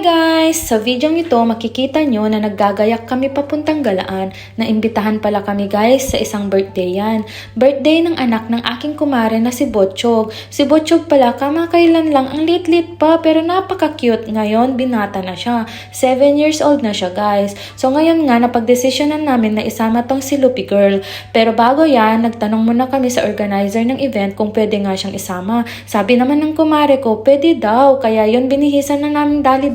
Guys! Sa video ito, makikita nyo na naggagayak kami papuntang Galaan na imbitahan pala kami guys sa isang birthday yan. Birthday ng anak ng aking kumare na si Botchog. Si Botchog pala kamakailan lang, ang lit-lit pa pero napaka-cute. Ngayon, binata na siya. 7 years old na siya guys. So ngayon nga, napagdesisyonan namin na isama tong si Loopy Girl. Pero bago yan, nagtanong muna kami sa organizer ng event kung pwede nga siyang isama. Sabi naman ng kumare ko, pwede daw. Kaya yun, binihisan na namin dali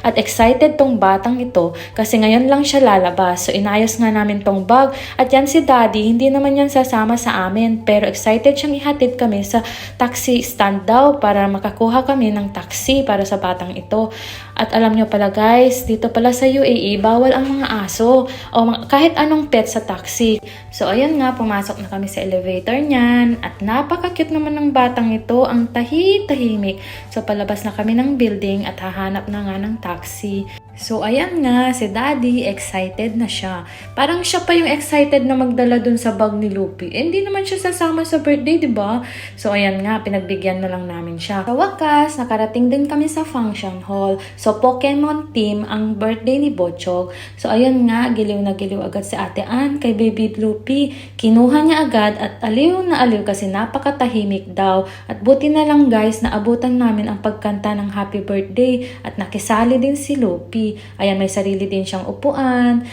at excited tong batang ito kasi ngayon lang siya lalabas. So inayos nga namin tong bag at yan si daddy, hindi naman yan sasama sa amin pero excited siyang ihatid kami sa taxi stand daw para makakuha kami ng taxi para sa batang ito. At alam nyo pala guys, dito pala sa UAE bawal ang mga aso o kahit anong pet sa taxi. So ayun nga, pumasok na kami sa elevator niyan at napaka-cute naman ng batang ito, ang tahimik. So palabas na kami ng building at hahanap na nga ng taxi. So ayan nga, si daddy excited na siya. Parang siya pa yung excited na magdala dun sa bag ni Loopy. Hindi naman siya sasama sa birthday, diba? So ayan nga, pinagbigyan na lang namin siya. Sa wakas, nakarating din kami sa function hall. So Pokemon team ang birthday ni Botchog. So ayan nga, giliw na giliw agad si Ate Ann kay baby Loopy. Kinuha niya agad at aliw na aliw kasi napakatahimik daw. At buti na lang guys, naabutan namin ang pagkanta ng happy birthday at nakisali din si Loopy. Ayan, may sarili din siyang upuan.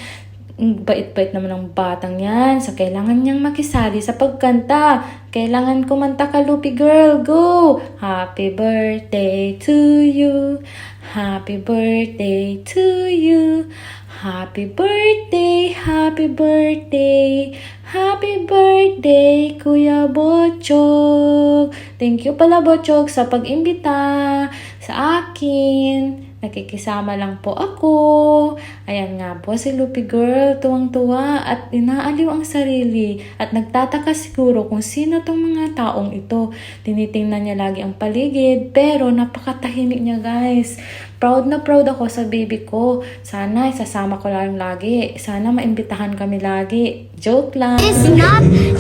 Bait-bait naman ng batang yan. So, kailangan niyang makisali sa pagkanta. Kailangan kumanta ka, Loopy Girl. Go! Happy birthday to you. Happy birthday to you. Happy birthday, happy birthday. Happy birthday, Kuya Botchog. Thank you pala, Botchog, sa pag-imbita sa akin. Nakikisama lang po ako. Ayan nga po si Loopy Girl, tuwang-tuwa at inaaliw ang sarili. At nagtataka siguro kung sino tong mga taong ito. Tinitingnan niya lagi ang paligid pero napakatahimik niya guys. Proud na proud ako sa baby ko. Sana isasama ko lang lagi. Sana maimbitahan kami lagi. Joke lang.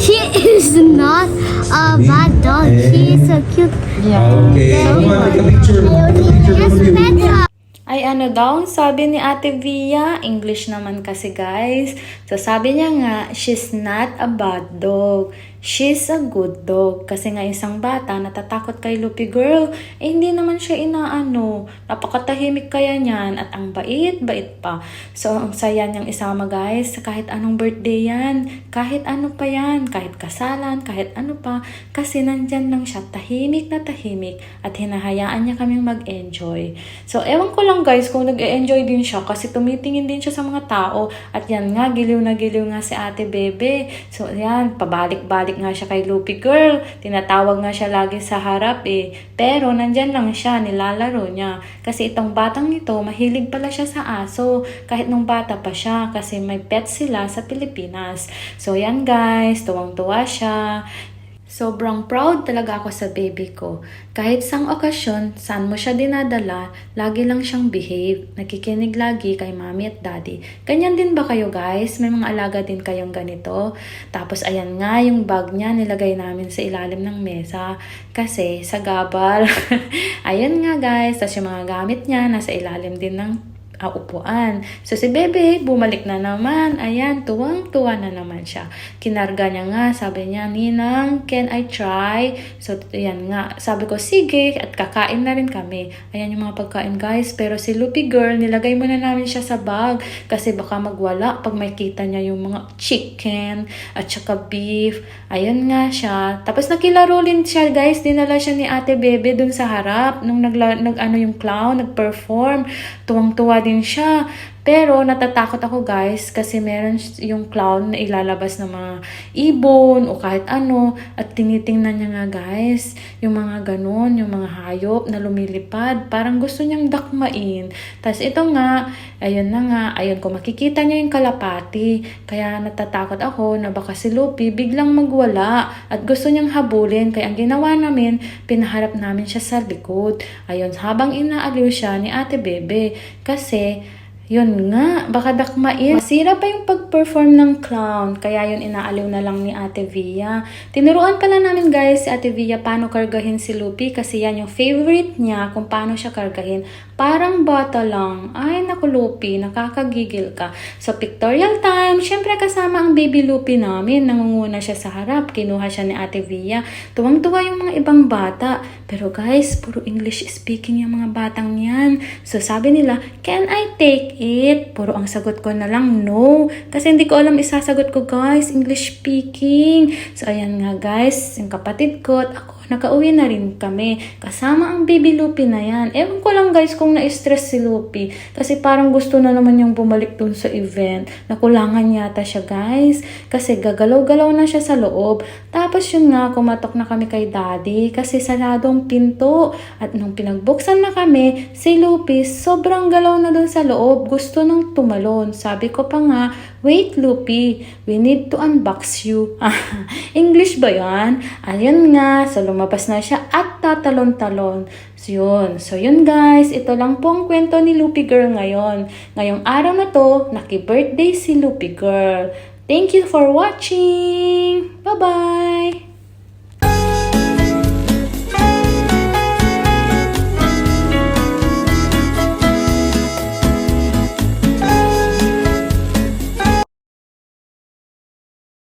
She is not a bad dog. She is a cute. Yeah. Okay, come on, take a picture. Ay ano daw, sabi ni Ate Via, English naman kasi guys. So sabi niya nga, she's not a bad dog. She's a good dog. Kasi nga isang bata natatakot kay Loopy Girl. Eh hindi naman siya inaano. Napakatahimik kaya niyan at ang bait-bait pa. So ang saya niyang isama guys sa kahit anong birthday yan. Kahit ano pa yan. Kahit kasalan, kahit ano pa. Kasi nandyan lang siya tahimik na tahimik at hinahayaan niya kaming mag-enjoy. So ewan ko lang guys kung nag-e-enjoy din siya kasi tumitingin din siya sa mga tao. At yan nga, giliw na giliw nga si Ate Bebe. So yan, pabalik-balik nga siya kay Loopy Girl. Tinatawag nga siya lagi sa harap eh. Pero nandyan lang siya, nilalaro niya. Kasi itong batang ito, mahilig pala siya sa aso. Kahit nung bata pa siya kasi may pet sila sa Pilipinas. So yan guys, tuwang-tuwa siya. Sobrang proud talaga ako sa baby ko. Kahit sang okasyon, saan mo siya dinadala, lagi lang siyang behave. Nakikinig lagi kay mami at daddy. Ganyan din ba kayo guys? May mga alaga din kayong ganito? Tapos ayan nga, yung bag niya nilagay namin sa ilalim ng mesa. Kasi sa gabal. Ayan nga guys. Tapos yung mga gamit niya nasa ilalim din ng upuan. So si Bebe, bumalik na naman. Ayan, tuwang-tuwa na naman siya. Kinarga niya nga, sabi niya, Ninang, can I try? So ayan nga, sabi ko, sige, at kakain na rin kami. Ayan yung mga pagkain guys. Pero si Loopy Girl, nilagay muna namin siya sa bag kasi baka magwala pag makita niya yung mga chicken at saka beef. Ayan nga siya. Tapos nakilaro rin siya guys. Dinala siya ni Ate Bebe dun sa harap nung yung clown, nag-perform. Tuwang-tuwa din siya. Pero natatakot ako guys kasi meron yung clown na ilalabas ng mga ibon o kahit ano at tinitingnan niya nga guys yung mga ganun, yung mga hayop na lumilipad. Parang gusto niyang dakmain. Tapos ito nga, ayun na nga, ayun ko makikita niya yung kalapati. Kaya natatakot ako na baka si Loopy biglang magwala at gusto niyang habulin. Kaya ang ginawa namin, pinaharap namin siya sa likod. Ayun, habang inaaliw siya ni Ate Bebe kasi yun nga, baka dakmain. Masira pa yung pag-perform ng clown. Kaya yun inaaliw na lang ni Ate Via. Tinuruan pala namin guys si Ate Via paano kargahin si Loopy. Kasi yan yung favorite niya kung paano siya kargahin. Parang bata lang. Ay, naku Lupi, nakakagigil ka. So, pictorial time. Syempre kasama ang baby Lupi namin. Nangunguna siya sa harap. Kinuha siya ni Ate Via. Tuwang-tuwa yung mga ibang bata. Pero guys, puro English speaking yung mga batang yan. So, sabi nila, can I take it? Puro ang sagot ko na lang, no. Kasi hindi ko alam isasagot ko guys, English speaking. So, ayan nga guys, yung kapatid ko at ako, nakauwi na rin kami. Kasama ang baby Lupi na yan. Ewan ko lang guys kung na-stress si Lupi. Kasi parang gusto na naman niyang bumalik dun sa event. Nakulangan yata siya guys. Kasi gagalaw-galaw na siya sa loob. Tapos yun nga, kumatok na kami kay daddy. Kasi sarado ang pinto. At nung pinagbuksan na kami, si Lupi sobrang galaw na dun sa loob. Gusto nang tumalon. Sabi ko pa nga, wait Lupi, we need to unbox you. English ba yan? Ayun nga, so lumabas na siya at tatalon-talon. So yun guys, ito lang po ang kwento ni Lupi Girl ngayon. Ngayong araw na to, naki-birthday si Lupi Girl. Thank you for watching! Bye-bye!